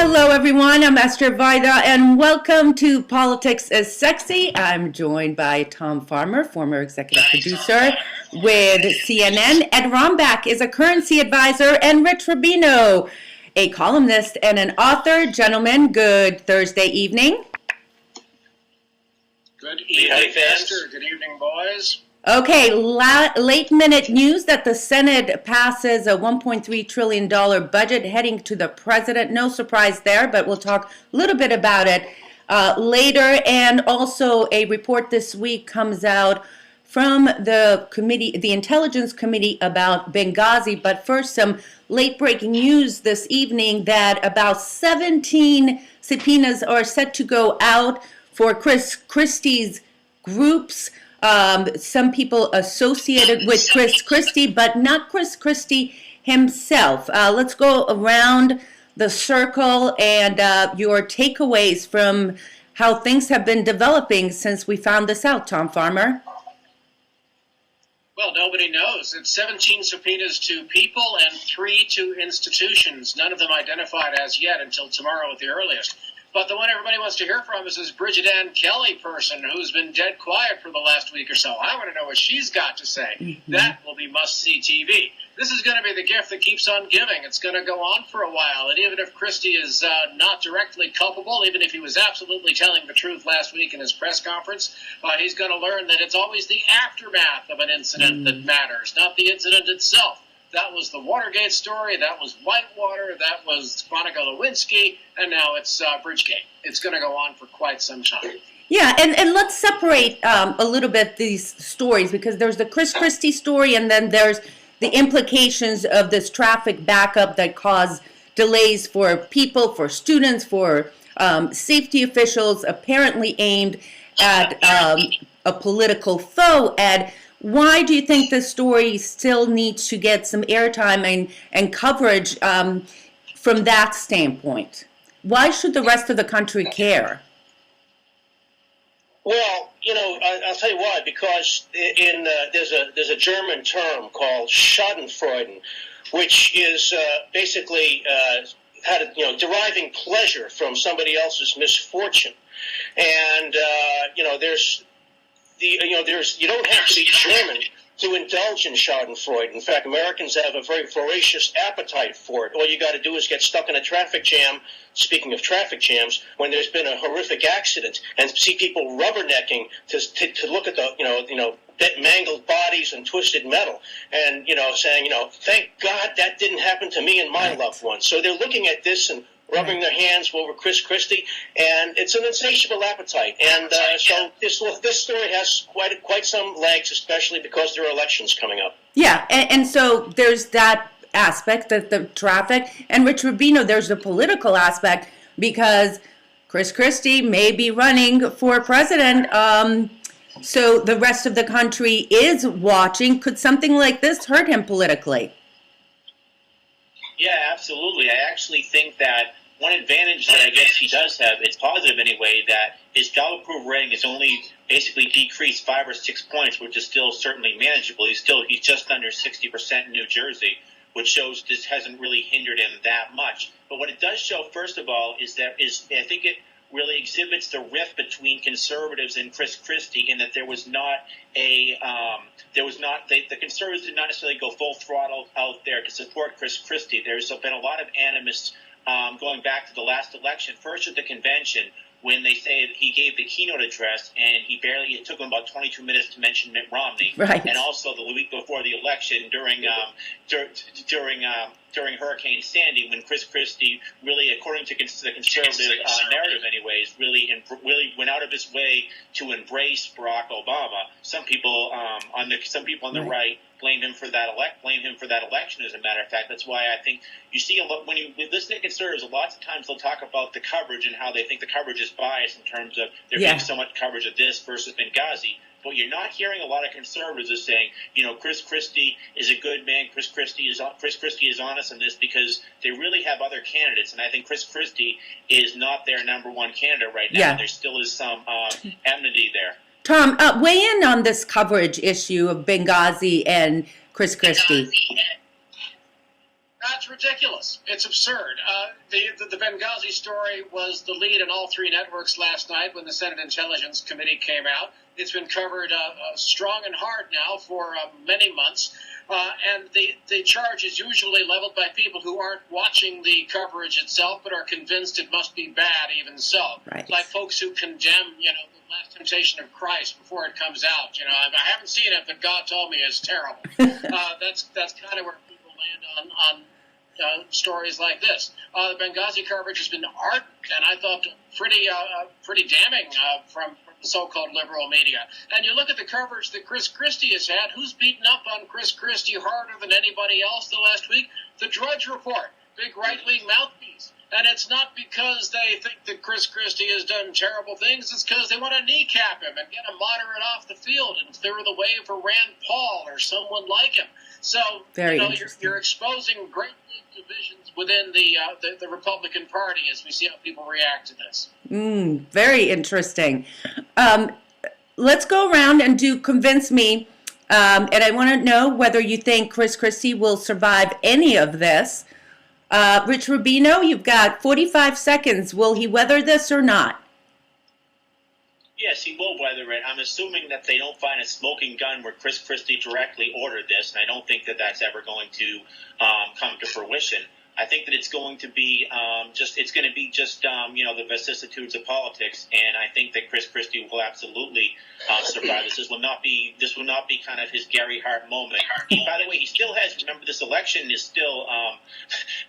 Hello, everyone. I'm Eszter Vajda, and welcome to Politics is Sexy. I'm joined by Tom Farmer, former executive producer with CNN. Ed Rombach is a currency advisor, and Rich Rubino, a columnist and an author. Gentlemen, good Thursday evening. Good evening, Eszter. Good evening, boys. Okay, late-minute news that the Senate passes a $1.3 trillion budget heading to the president. No surprise there, but we'll talk a little bit about it later. And also a report this week comes out from the committee, the Intelligence Committee, about Benghazi. But first, some late-breaking news this evening that about 17 subpoenas are set to go out for Christie's groups. Some people associated with Christie, but not Christie himself. Let's go around the circle and your takeaways from how things have been developing since we found this out, Tom Farmer. Well, nobody knows. It's 17 subpoenas to people and 3 to institutions, none of them identified as yet until tomorrow at the earliest. But the one everybody wants to hear from is this Bridgegate Kelly person who's been dead quiet for the last week or so. I want to know what she's got to say. Mm-hmm. That will be must-see TV. This is going to be the gift that keeps on giving. It's going to go on for a while. And even if Christie is not directly culpable, even if he was absolutely telling the truth last week in his press conference, he's going to learn that it's always the aftermath of an incident that matters, not the incident itself. That was the Watergate story, that was Whitewater, that was Monica Lewinsky, and now it's Bridgegate. It's going to go on for quite some time. Yeah, and let's separate a little bit these stories, because there's the Christie story, and then there's the implications of this traffic backup that caused delays for people, for students, for safety officials, apparently aimed at a political foe. And why do you think this story still needs to get some airtime and coverage from that standpoint? Why should the rest of the country care? Well, I'll tell you why. Because there's a German term called Schadenfreude, which is basically deriving pleasure from somebody else's misfortune, and you don't have to be German to indulge in Schadenfreude. In fact, Americans have a very voracious appetite for it. All you got to do is get stuck in a traffic jam, speaking of traffic jams, when there's been a horrific accident, and see people rubbernecking to look at the, mangled bodies and twisted metal, and, saying, thank God that didn't happen to me and my loved ones. So they're looking at this and rubbing their hands over Christie, and it's an insatiable appetite. And so this story has quite some legs, especially because there are elections coming up. Yeah, and so there's that aspect, the traffic, and Rich Rubino, there's the political aspect, because Christie may be running for president, so the rest of the country is watching. Could something like this hurt him politically? Yeah, absolutely. I actually think that one advantage that I guess he does have, it's positive anyway, that his Gallup approval rating is only basically decreased 5 or 6 points, which is still certainly manageable. He's just under 60% in New Jersey, which shows this hasn't really hindered him that much. But what it does show, first of all, is I think it really exhibits the rift between conservatives and Christie, in that the conservatives did not necessarily go full throttle out there to support Christie. There's been a lot of animus going back to the last election, first at the convention, when they say that he gave the keynote address and it took him about 22 minutes to mention Mitt Romney, right. And also the week before the election during Hurricane Sandy, when Christie really, according to the conservative narrative anyways, really went out of his way to embrace Barack Obama. Some people on the right blame him for that election. As a matter of fact, that's why I think you see a lot when you listen to conservatives. Lots of times they'll talk about the coverage and how they think the coverage is biased in terms of there being so much coverage of this versus Benghazi. But you're not hearing a lot of conservatives are saying, Christie is a good man. Chris Christie is honest in this, because they really have other candidates, and I think Chris Christie is not their number one candidate right now. Yeah. And there still is some enmity there. Tom, weigh in on this coverage issue of Benghazi and Christie. That's ridiculous. It's absurd. The Benghazi story was the lead on all three networks last night when the Senate Intelligence Committee came out. It's been covered strong and hard now for many months. And the charge is usually leveled by people who aren't watching the coverage itself but are convinced it must be bad even so. Right. Like folks who condemn, The Last Temptation of Christ before it comes out. I haven't seen it, but God told me it's terrible. That's kind of where people land on stories like this. The Benghazi coverage has been ardent, and I thought pretty damning from the so-called liberal media. And you look at the coverage that Chris Christie has had. Who's beaten up on Chris Christie harder than anybody else the last week? The Drudge Report, big right-wing mouthpiece. And it's not because they think that Chris Christie has done terrible things. It's because they want to kneecap him and get a moderate off the field and clear the way for Rand Paul or someone like him. So, you're exposing great divisions within the Republican Party as we see how people react to this. Very interesting. Let's go around and convince me, and I want to know whether you think Chris Christie will survive any of this. Rich Rubino, you've got 45 seconds. Will he weather this or not? Yes, he will weather it. I'm assuming that they don't find a smoking gun where Chris Christie directly ordered this, and I don't think that that's ever going to come to fruition. I think that it's going to be the vicissitudes of politics, and I think that Chris Christie will absolutely survive this. This will not be kind of his Gary Hart moment. By the way, he still has. Remember, this election is still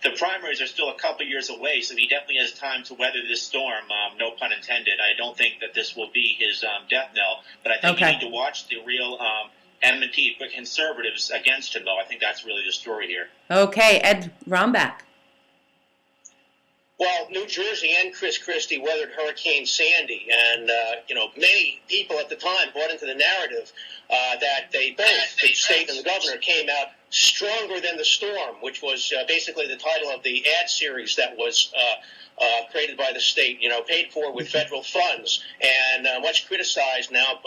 the primaries are still a couple years away, so he definitely has time to weather this storm. No pun intended. I don't think that this will be his death knell, but I think you need to watch the real enmity for conservatives against him, though. I think that's really the story here. Okay, Ed Rombach. Well, New Jersey and Chris Christie weathered Hurricane Sandy, and many people at the time bought into the narrative that they both, the state and the governor, came out stronger than the storm, which was basically the title of the ad series that was created by the state, paid for with federal funds, and much criticized now,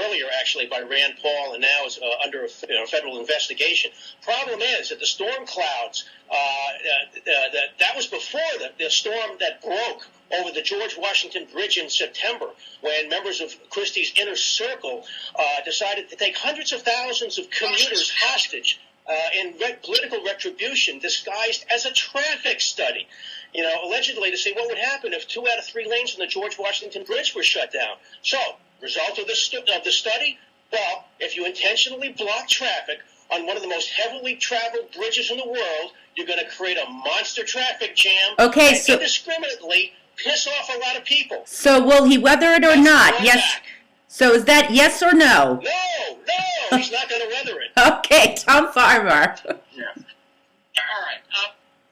earlier actually by Rand Paul, and now is under a federal investigation. Problem is that the storm clouds, that was before the storm that broke over the George Washington Bridge in September, when members of Christie's inner circle decided to take hundreds of thousands of commuters hostage in political retribution disguised as a traffic study. Allegedly to see what would happen if 2 out of 3 lanes on the George Washington Bridge were shut down. So, result of the study, well, if you intentionally block traffic on one of the most heavily traveled bridges in the world, you're going to create a monster traffic jam and indiscriminately piss off a lot of people. So will he weather it or not? Yes. Back. So is that yes or no? No, he's not going to weather it. Okay, Tom Farmer. Yeah. All right.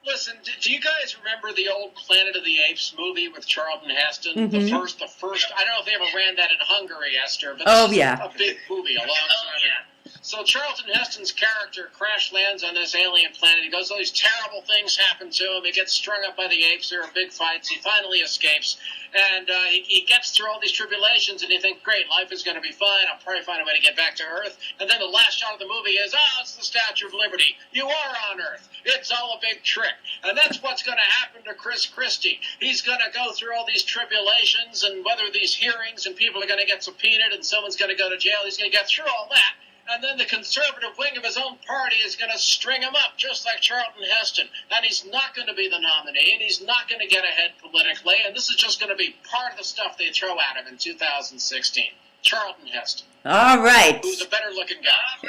Listen, do you guys remember the old Planet of the Apes movie with Charlton Heston? Mm-hmm. The first. I don't know if they ever ran that in Hungary, Esther, but this is a big movie a long time ago. So Charlton Heston's character crash lands on this alien planet. He goes, all these terrible things happen to him. He gets strung up by the apes. There are big fights. He finally escapes. And he gets through all these tribulations, and you think, great, life is going to be fine. I'll probably find a way to get back to Earth. And then the last shot of the movie is, it's the Statue of Liberty. You are on Earth. It's all a big trick. And that's what's going to happen to Chris Christie. He's going to go through all these tribulations and whether these hearings, and people are going to get subpoenaed, and someone's going to go to jail. He's going to get through all that. And then the conservative wing of his own party is going to string him up, just like Charlton Heston. And he's not going to be the nominee, and he's not going to get ahead politically. And this is just going to be part of the stuff they throw at him in 2016. Charlton Heston. All right. Who's a better-looking guy.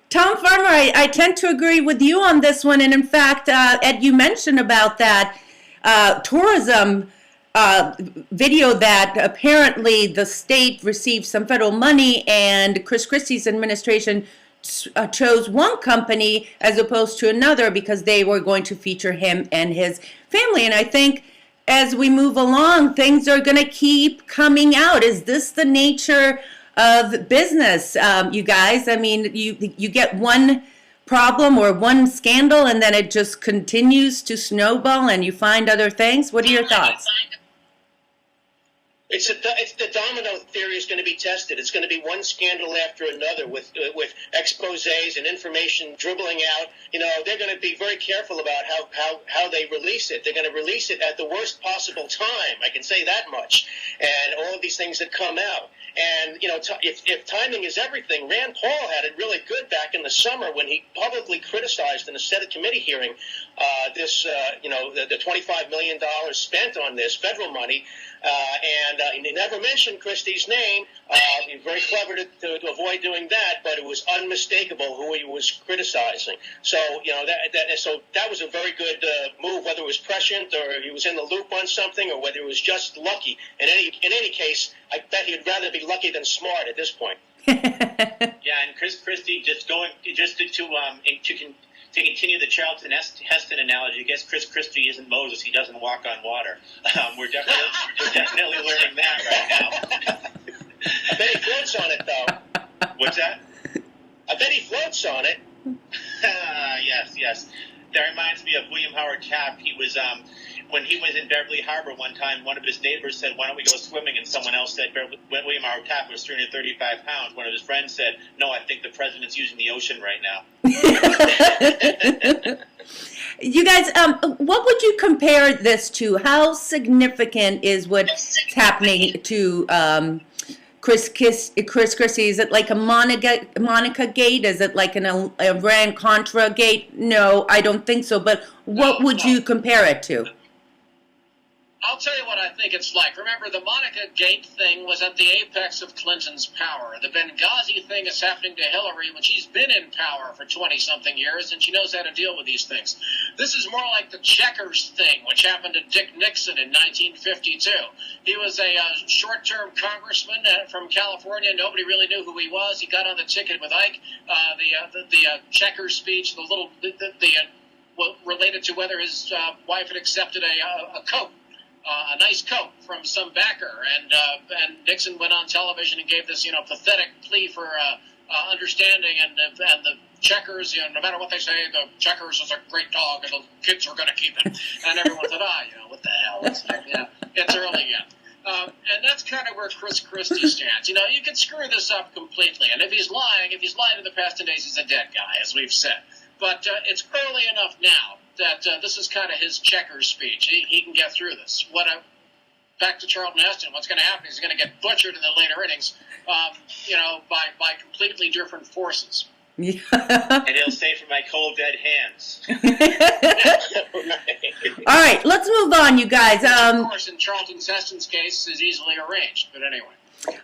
Tom Farmer, I tend to agree with you on this one. And in fact, Ed, you mentioned about that tourism video that apparently the state received some federal money, and Chris Christie's administration chose one company as opposed to another because they were going to feature him and his family. And I think as we move along, things are going to keep coming out. Is this the nature of business, you guys? I mean, you get one problem or one scandal, and then it just continues to snowball, and you find other things. What are your thoughts? It's the domino theory is going to be tested. It's going to be one scandal after another with exposés and information dribbling out. They're going to be very careful about how they release it. They're going to release it at the worst possible time. I can say that much. And all of these things that come out. And, if timing is everything, Rand Paul had it really good back in the summer when he publicly criticized in a Senate committee hearing the $25 million spent on this federal money. And he never mentioned Christie's name. He was very clever to avoid doing that, but it was unmistakable who he was criticizing. So, that was a very good move, whether it was prescient or he was in the loop on something or whether it was just lucky. In any case, I bet he'd rather be lucky than smart at this point. Yeah, and Christie to continue the Charlton Heston analogy, I guess Chris Christie isn't Moses; he doesn't walk on water. We're definitely learning that right now. I bet he floats on it, though. What's that? I bet he floats on it. Yes. That reminds me of William Howard Taft. He was when he was in Beverly Harbor one time. One of his neighbors said, "Why don't we go swimming?" And someone else said, when William Howard Taft was 335 pounds. One of his friends said, "No, I think the president's using the ocean right now." You guys, what would you compare this to? How significant is what's happening to Chris Christie? Is it like a Monica gate? Is it like an Iran-Contra gate? No, I don't think so. But what would you compare it to? I'll tell you what I think it's like. Remember, the Monica Gate thing was at the apex of Clinton's power. The Benghazi thing is happening to Hillary when she's been in power for 20-something years, and she knows how to deal with these things. This is more like the Checkers thing, which happened to Dick Nixon in 1952. He was a short-term congressman from California. Nobody really knew who he was. He got on the ticket with Ike. The Checkers speech, related to whether his wife had accepted a coat. A nice coat from some backer, and Nixon went on television and gave this, pathetic plea for understanding, and the Checkers, no matter what they say, the Checkers is a great dog, and the kids are going to keep it, and everyone thought, what the hell? It's early yet. And that's kind of where Chris Christie stands. You can screw this up completely, and if he's lying in the past 10 days, he's a dead guy, as we've said. But it's early enough now that this is kind of his Checkers speech. He can get through this. Back to Charlton Heston, what's going to happen is he's going to get butchered in the later innings, by completely different forces. Yeah. And he'll say, "For my cold, dead hands." All right, let's move on, you guys. Which, of course, in Charlton Heston's case, is easily arranged. But anyway.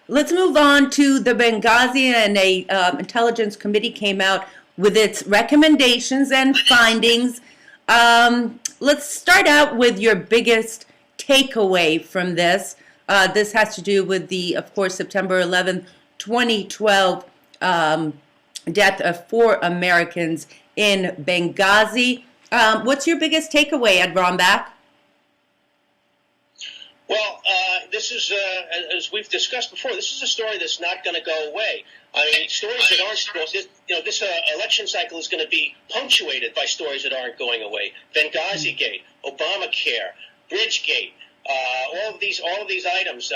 Let's move on to the Benghazi, and a intelligence committee came out with its recommendations and findings. Let's start out with your biggest takeaway from this. This has to do with of course, September 11th, 2012 death of 4 Americans in Benghazi. What's your biggest takeaway, Ed Rombach? Well, this is, as we've discussed before, this is a story that's not going to go away. I mean, stories that aren't, this election cycle is going to be punctuated by stories that aren't going away. Benghazi Gate, Obamacare, Bridgegate, all of these items,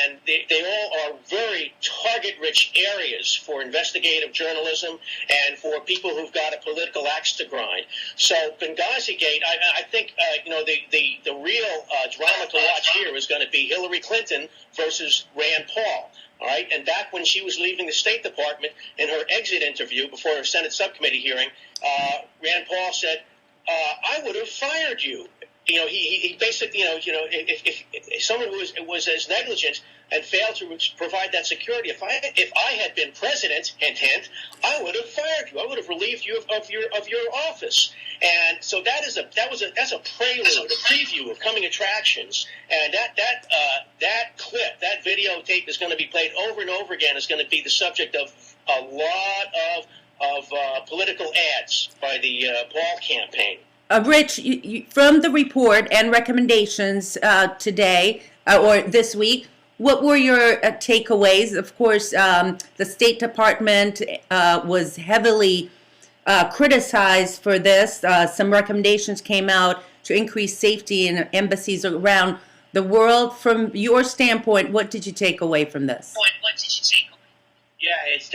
and they all are very target-rich areas for investigative journalism and for people who've got a political axe to grind. So Benghazi Gate, I think, the real drama to watch here is going to be Hillary Clinton versus Rand Paul. All right, and back when she was leaving the State Department in her exit interview before her Senate subcommittee hearing, Rand Paul said, "I would have fired you." He basically, if someone who was as negligent and failed to provide that security, if I had been president, hint, I would have fired you. I would have relieved you of your office. And so that's a prelude, a preview of coming attractions. And that clip, that videotape is going to be played over and over again. Is going to be the subject of a lot of political ads by the Paul campaign. Rich, you, from the report and recommendations today or this week, what were your takeaways? Of course, the State Department was heavily criticized for this. Some recommendations came out to increase safety in embassies around the world. From your standpoint, what did you take away from this? Yeah, it's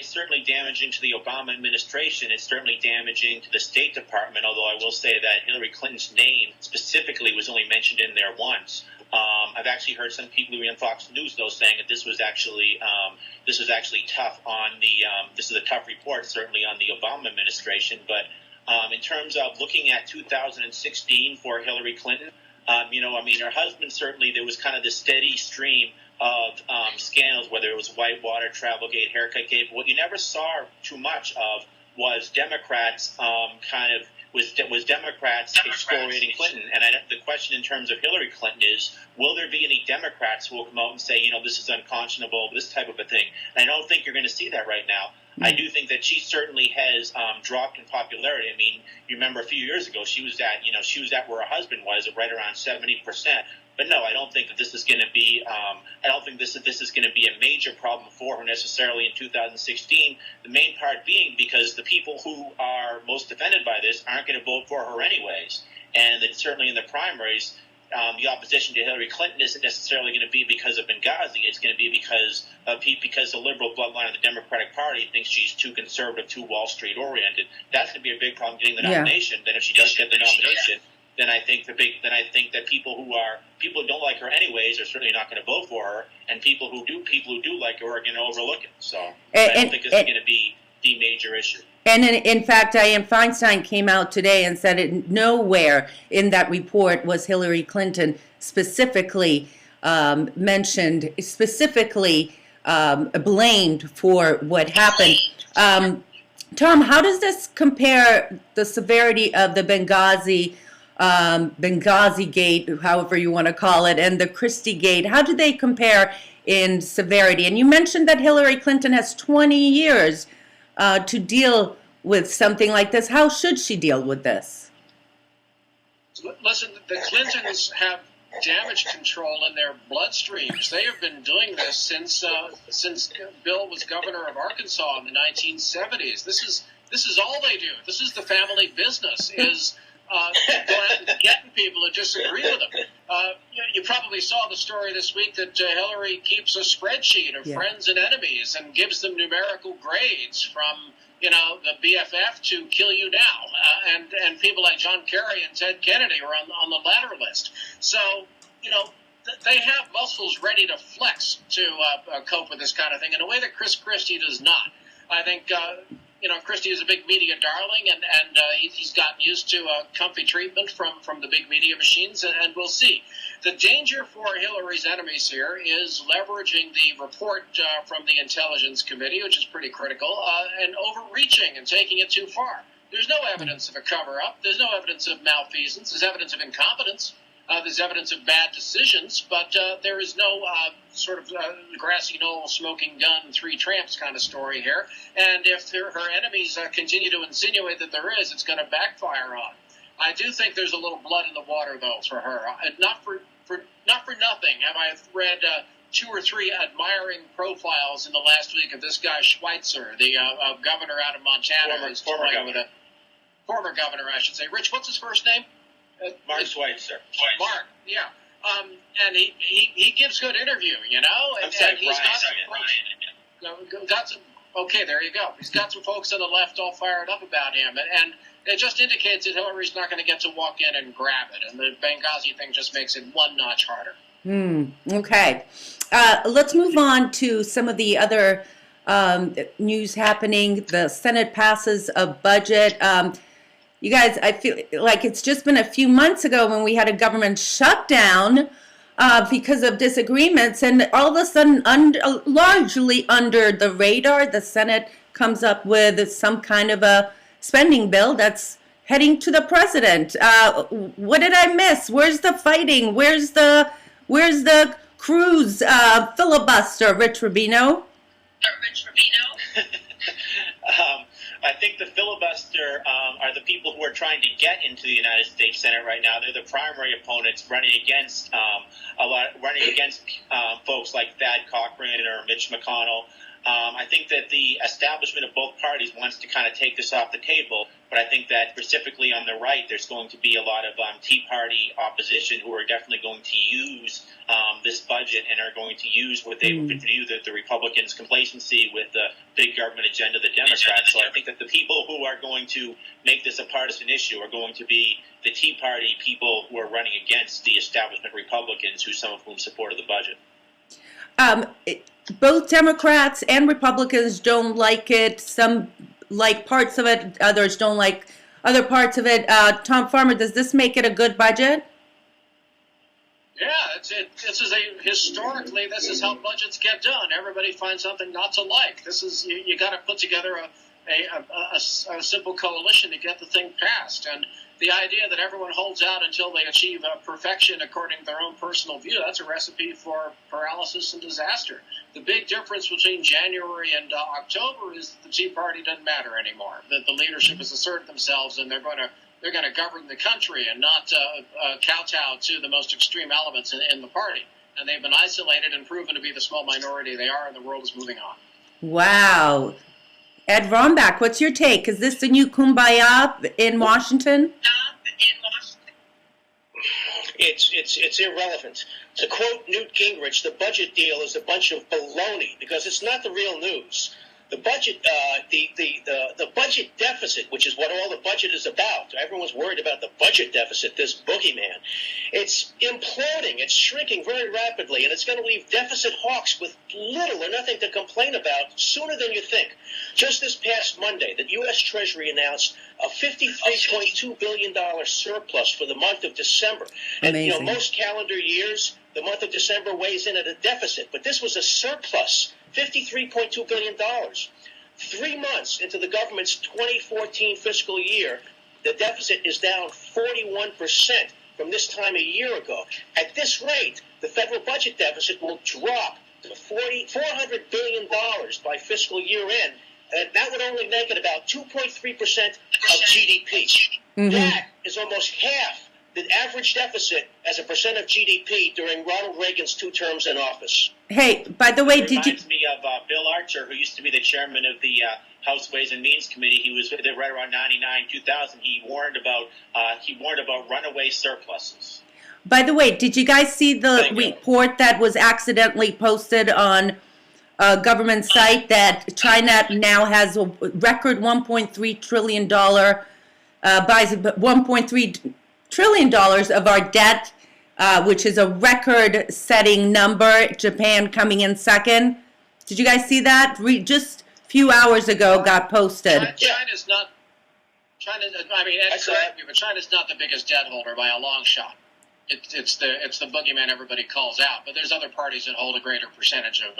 certainly damaging to the Obama administration. It's certainly damaging to the State Department, although I will say that Hillary Clinton's name specifically was only mentioned in there once. I've actually heard some people who are on Fox News, though, saying that this was actually tough on this is a tough report, certainly on the Obama administration. But in terms of looking at 2016 for Hillary Clinton, her husband, certainly there was kind of this steady stream of scandals, whether it was Whitewater, Travelgate, Haircut Gate. But what you never saw too much of was Democrats was Democrats excoriating Clinton. And the question in terms of Hillary Clinton is, will there be any Democrats who will come out and say, this is unconscionable, this type of a thing? And I don't think you're going to see that right now. I do think that she certainly has dropped in popularity. I mean, you remember a few years ago, she was at where her husband was, at right around 70%. But no, I don't think that this is going to be. I don't think this is going to be a major problem for her necessarily in 2016. The main part being because the people who are most offended by this aren't going to vote for her anyways, and that certainly in the primaries, the opposition to Hillary Clinton isn't necessarily going to be because of Benghazi. It's going to be because the liberal bloodline of the Democratic Party thinks she's too conservative, too Wall Street oriented. That's going to be a big problem getting the nomination. Then if she does get the nomination, then I think that people who don't like her anyways are certainly not going to vote for her, and people who do like her are going to overlook it. So I don't think this is going to be the major issue. And in fact, Dianne Feinstein came out today and said it nowhere in that report was Hillary Clinton specifically mentioned, specifically blamed for what happened. Tom, how does this compare the severity of the Benghazi Gate, however you want to call it, and the Christie Gate? How do they compare in severity? And you mentioned that Hillary Clinton has 20 years to deal with something like this. How should she deal with this? Listen, the Clintons have damage control in their bloodstreams. They have been doing this since Bill was governor of Arkansas in the 1970s. This is all they do. This is the family business. Is going out and getting people to disagree with them. You probably saw the story this week that Hillary keeps a spreadsheet of friends and enemies and gives them numerical grades from the BFF to kill you now, and people like John Kerry and Ted Kennedy are on the latter list. So they have muscles ready to flex to cope with this kind of thing in a way that Chris Christie does not. I think. Christie is a big media darling, and he's gotten used to comfy treatment from the big media machines, and we'll see. The danger for Hillary's enemies here is leveraging the report from the Intelligence Committee, which is pretty critical, and overreaching and taking it too far. There's no evidence of a cover-up. There's no evidence of malfeasance. There's evidence of incompetence. There's evidence of bad decisions, but there is no sort of grassy knoll, smoking gun, three tramps kind of story here. And if her enemies continue to insinuate that there is, it's going to backfire on. I do think there's a little blood in the water, though, for her. Not for nothing have I read 2 or 3 admiring profiles in the last week of this guy Schweitzer, the governor out of Montana. Former governor, I should say. Rich, what's his first name? Mark Schweitzer. Mark, yeah. And he gives good interview, and he's got some. Okay, there you go. He's got some folks on the left all fired up about him, and it just indicates that Hillary's not going to get to walk in and grab it, and the Benghazi thing just makes it one notch harder. Okay. Let's move on to some of the other news happening. The Senate passes a budget. You guys, I feel like it's just been a few months ago when we had a government shutdown because of disagreements, and all of a sudden, largely under the radar, the Senate comes up with some kind of a spending bill that's heading to the president. What did I miss? Where's the fighting? Where's the Cruz filibuster, Rich Rubino? I think the filibuster are the people who are trying to get into the United States Senate right now. They're the primary opponents running against folks like Thad Cochran or Mitch McConnell. I think that the establishment of both parties wants to kind of take this off the table, but I think that specifically on the right, there's going to be a lot of Tea Party opposition who are definitely going to use this budget and are going to use what they view the Republicans' complacency with the big government agenda of the Democrats. So I think that the people who are going to make this a partisan issue are going to be the Tea Party people who are running against the establishment Republicans, who some of whom supported the budget. Both Democrats and Republicans don't like it. Some like parts of it, others don't like other parts of it. Tom Farmer, does this make it a good budget? Yeah, historically, this is how budgets get done. Everybody finds something not to like. This is you got to put together a simple coalition to get the thing passed. And the idea that everyone holds out until they achieve perfection according to their own personal view, that's a recipe for paralysis and disaster. The big difference between January and October is that the Tea Party doesn't matter anymore. That the leadership has asserted themselves and they're going to govern the country and not kowtow to the most extreme elements in the party. And they've been isolated and proven to be the small minority they are, and the world is moving on. Wow. Ed Rombach, what's your take? Is this the new kumbaya in Washington? It's irrelevant. To quote Newt Gingrich, the budget deal is a bunch of baloney because it's not the real news. The budget, the budget deficit, which is what all the budget is about. Everyone's worried about the budget deficit, this boogeyman. It's imploding. It's shrinking very rapidly, and it's going to leave deficit hawks with little or nothing to complain about sooner than you think. Just this past Monday, the U.S. Treasury announced a $53.2 billion surplus for the month of December. And, Amazing. Most calendar years, the month of December weighs in at a deficit, but this was a surplus. $53.2 billion. 3 months into the government's 2014 fiscal year, the deficit is down 41% from this time a year ago. At this rate, the federal budget deficit will drop to $400 billion by fiscal year end, and that would only make it about 2.3% of GDP. Mm-hmm. That is almost half the average deficit as a percent of GDP during Ronald Reagan's 2 terms in office. Hey, by the way, it reminds me of Bill Archer, who used to be the chairman of the House Ways and Means Committee. He was there right around 99, 2000. He warned about runaway surpluses. By the way, did you guys see the report that was accidentally posted on a government site that China now has a record $1.3 trillion, buys $1.3 trillion of our debt, which is a record-setting number. Japan coming in second. Did you guys see that? Just a few hours ago, got posted. China's not. I mean, Ed, correct me, but China's not the biggest debt holder by a long shot. It's the boogeyman everybody calls out. But there's other parties that hold a greater percentage of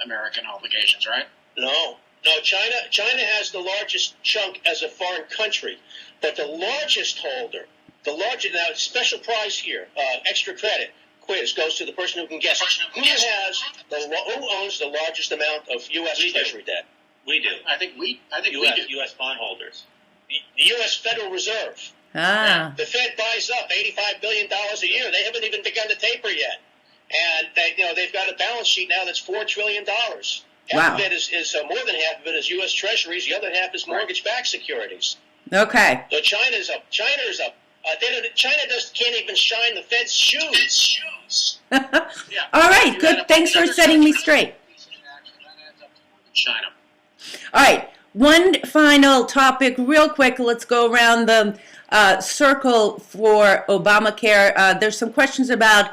American obligations, right? No. China has the largest chunk as a foreign country, but the largest holder. Now, special prize here, extra credit quiz goes to the person who can guess. Who owns the largest amount of U.S. Treasury debt? We do. I think we do. U.S. bondholders. The U.S. Federal Reserve. Ah. The Fed buys up $85 billion a year. They haven't even begun to taper yet, and they've got a balance sheet now that's $4 trillion. Half of it is more than half of it is U.S. Treasuries. The other half is mortgage-backed securities. Okay. So China is up. China can't even shine the Fed's shoes. Yeah. All right, good. Thanks for setting me straight. China. All right, one final topic, real quick. Let's go around the circle for Obamacare. There's some questions about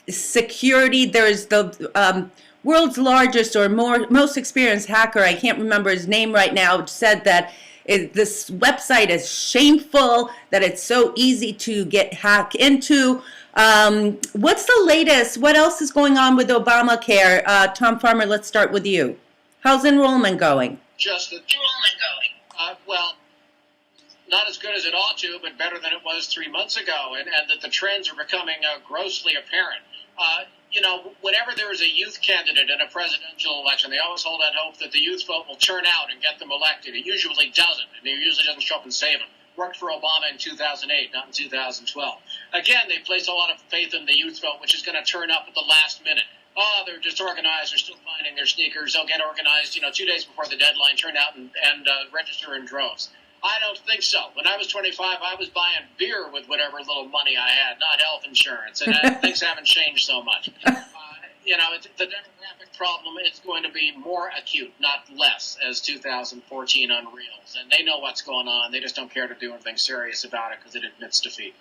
security. There's the world's largest or most experienced hacker, I can't remember his name right now, said that this website is shameful, that it's so easy to get hacked into. What's the latest? What else is going on with Obamacare? Tom Farmer, let's start with you. How's enrollment going? Well, not as good as it ought to, but better than it was 3 months ago, and that the trends are becoming grossly apparent. Whenever there is a youth candidate in a presidential election, they always hold out hope that the youth vote will turn out and get them elected. It usually doesn't, and it usually doesn't show up and save them. Worked for Obama in 2008, not in 2012. Again, they place a lot of faith in the youth vote, which is going to turn up at the last minute. oh, they're disorganized, they're still finding their sneakers, they'll get organized, 2 days before the deadline, turn out and register in droves. I don't think so. When I was 25, I was buying beer with whatever little money I had, not health insurance, and things haven't changed so much. The demographic problem is going to be more acute, not less, as 2014 unreels. And they know what's going on. They just don't care to do anything serious about it because it admits defeat.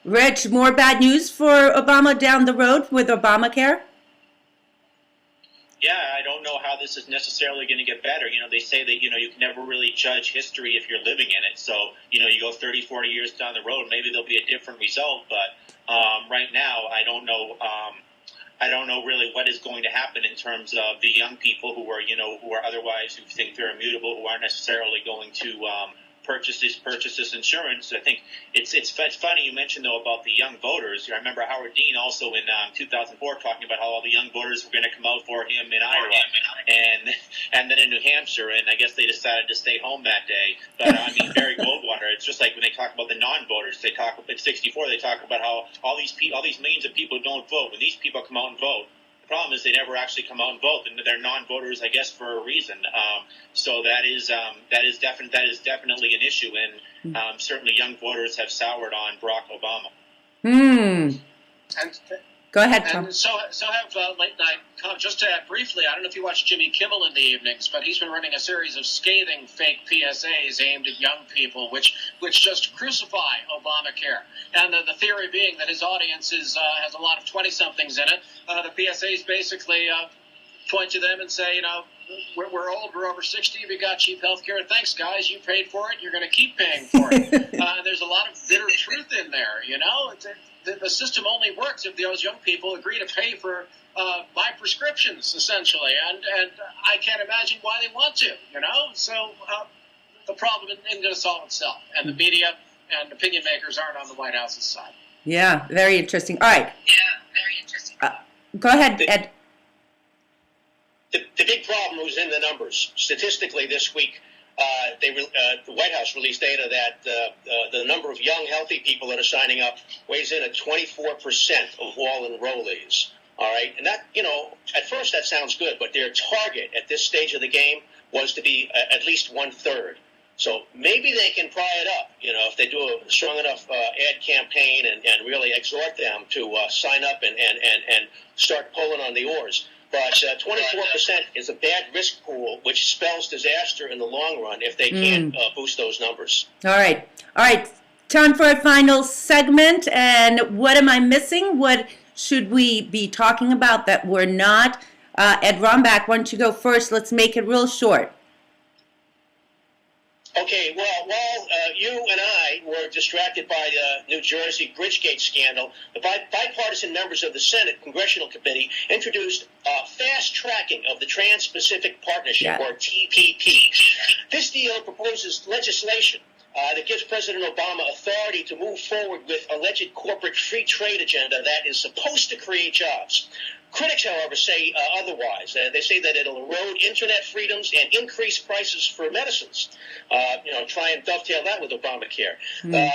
Rich, more bad news for Obama down the road with Obamacare? Yeah, I don't know how this is necessarily going to get better. They say that, you can never really judge history if you're living in it. So, you go 30, 40 years down the road, maybe there'll be a different result. But right now, I don't know really what is going to happen in terms of the young people who are otherwise, who think they're immutable, who aren't necessarily going to purchase this insurance. I think it's funny you mentioned though about the young voters. I remember Howard Dean also in 2004 talking about how all the young voters were going to come out for him in Iowa and then in New Hampshire, and I guess they decided to stay home that day. But Barry Goldwater, it's just like when they talk about the non-voters, they talk at 64, they talk about how all these millions of people don't vote. When these people come out and vote, the problem is they never actually come out and vote, and they're non-voters, I guess, for a reason. So that is definitely an issue, and certainly young voters have soured on Barack Obama. And Go ahead, Tom. And so have late night. Just to add briefly, I don't know if you watch Jimmy Kimmel in the evenings, but he's been running a series of scathing fake PSAs aimed at young people, which just crucify Obamacare. And the theory being that his audience has a lot of 20-somethings in it. The PSAs basically point to them and say, we're old, we're over 60, we got cheap health care. Thanks, guys, you paid for it, you're going to keep paying for it. There's a lot of bitter truth in there, The system only works if those young people agree to pay for my prescriptions, essentially, and I can't imagine why they want to, So the problem isn't going to solve itself, and the media and opinion makers aren't on the White House's side. Yeah, very interesting. All right. Go ahead, Ed. The big problem was in the numbers. Statistically, this week, the White House released data that the number of young, healthy people that are signing up weighs in at 24% of all enrollees. All right, and that, at first that sounds good, but their target at this stage of the game was to be at least 1/3. So maybe they can pry it up, if they do a strong enough ad campaign and really exhort them to sign up and start pulling on the oars. But 24% is a bad risk pool, which spells disaster in the long run if they can't boost those numbers. All right. Time for a final segment. And what am I missing? What should we be talking about that we're not? Ed Rombach, why don't you go first? Let's make it real short. Okay, well, while you and I were distracted by the New Jersey Bridgegate scandal, the bipartisan members of the Senate Congressional Committee introduced fast tracking of the Trans-Pacific Partnership, or TPP. This deal proposes legislation that gives President Obama authority to move forward with alleged corporate free trade agenda that is supposed to create jobs. Critics, however, say otherwise. They say that it'll erode internet freedoms and increase prices for medicines. Try and dovetail that with Obamacare.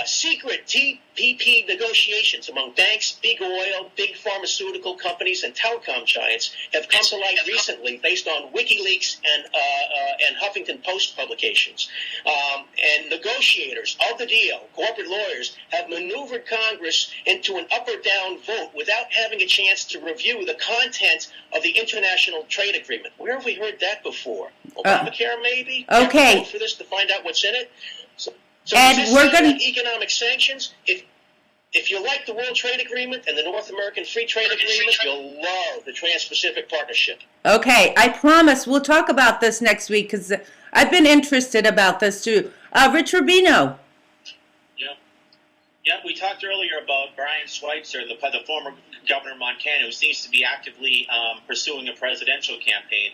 Secret TPP negotiations among banks, big oil, big pharmaceutical companies, and telecom giants have come to light recently based on WikiLeaks and Huffington Post publications. And negotiators of the deal, corporate lawyers, have maneuvered Congress into an up or down vote without having a chance to review the content of the international trade agreement. Where have we heard that before? Obamacare, maybe? Okay. For this to find out what's in it. So and we're going to economic sanctions. If you like the World Trade Agreement and the North American Free Trade Agreement, you'll love the Trans-Pacific Partnership. Okay, I promise we'll talk about this next week because I've been interested about this too. Rich Rubino. Yeah, we talked earlier about Brian Schweitzer, the former governor of Montana, who seems to be actively pursuing a presidential campaign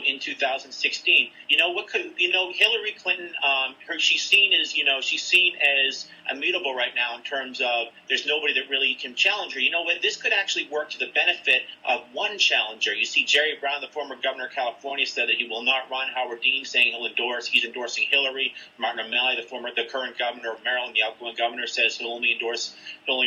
in 2016. Hillary Clinton, she's seen as immutable right now in terms of there's nobody that really can challenge her. This could actually work to the benefit of one challenger. You see, Jerry Brown, the former governor of California, said that he will not run. Howard Dean saying he's endorsing Hillary. Martin O'Malley, the current governor of Maryland, the outgoing governor, says he'll only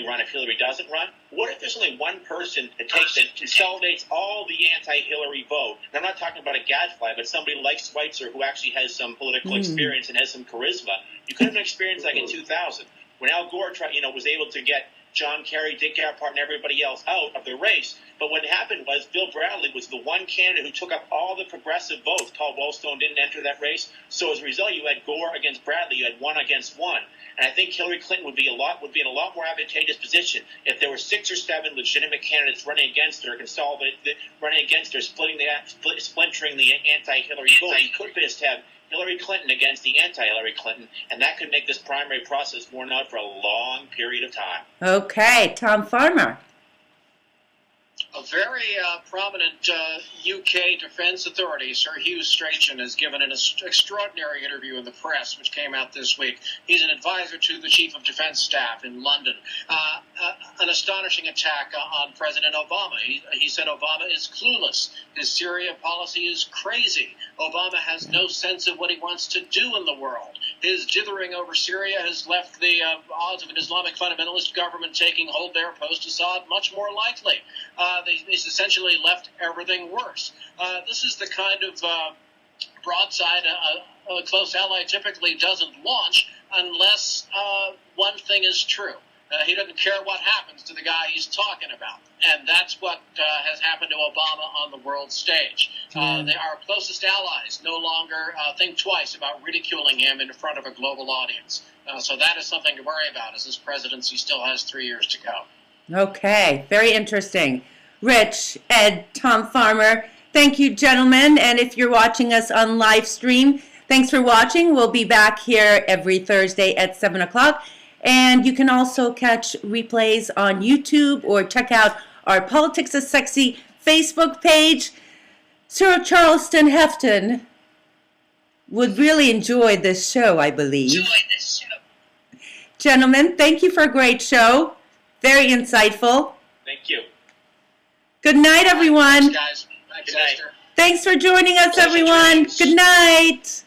run if Hillary doesn't run. What if there's only one person that consolidates all the anti-Hillary vote? And I'm not talking about a gadfly, but somebody like Schweitzer who actually has some political experience and has some charisma. You could have an experience like in 2000 when Al Gore was able to get John Kerry, Dick Gephardt, and everybody else out of the race. But what happened was Bill Bradley was the one candidate who took up all the progressive votes. Paul Wellstone didn't enter that race. So as a result, you had Gore against Bradley. You had one against one. And I think Hillary Clinton would be in a lot more advantageous position if there were 6 or 7 legitimate candidates running against her, splintering the anti-Hillary vote. You could just have Hillary Clinton against the anti-Hillary Clinton, and that could make this primary process worn out for a long period of time. Okay, Tom Farmer. A very prominent UK defense authority, Sir Hugh Strachan, has given an extraordinary interview in the press, which came out this week. He's an advisor to the Chief of Defense Staff in London. An astonishing attack on President Obama. He said Obama is clueless. His Syria policy is crazy. Obama has no sense of what he wants to do in the world. His dithering over Syria has left the odds of an Islamic fundamentalist government taking hold there post-Assad much more likely. He's essentially left everything worse. This is the kind of broadside a close ally typically doesn't launch unless one thing is true. He doesn't care what happens to the guy he's talking about. And that's what has happened to Obama on the world stage. They are closest allies no longer think twice about ridiculing him in front of a global audience. So that is something to worry about, as this presidency still has 3 years to go. Okay, very interesting. Rich, Ed, Tom Farmer, thank you, gentlemen. And if you're watching us on live stream, thanks for watching. We'll be back here every Thursday at 7 o'clock. And you can also catch replays on YouTube or check out our Politics is Sexy Facebook page. Sir Charleston Hefton would really enjoy this show, I believe. Gentlemen, thank you for a great show. Very insightful. Thank you. Good night, everyone. Thanks, guys. Thanks, Good night. Eszter. Thanks for joining us, everyone. Good night.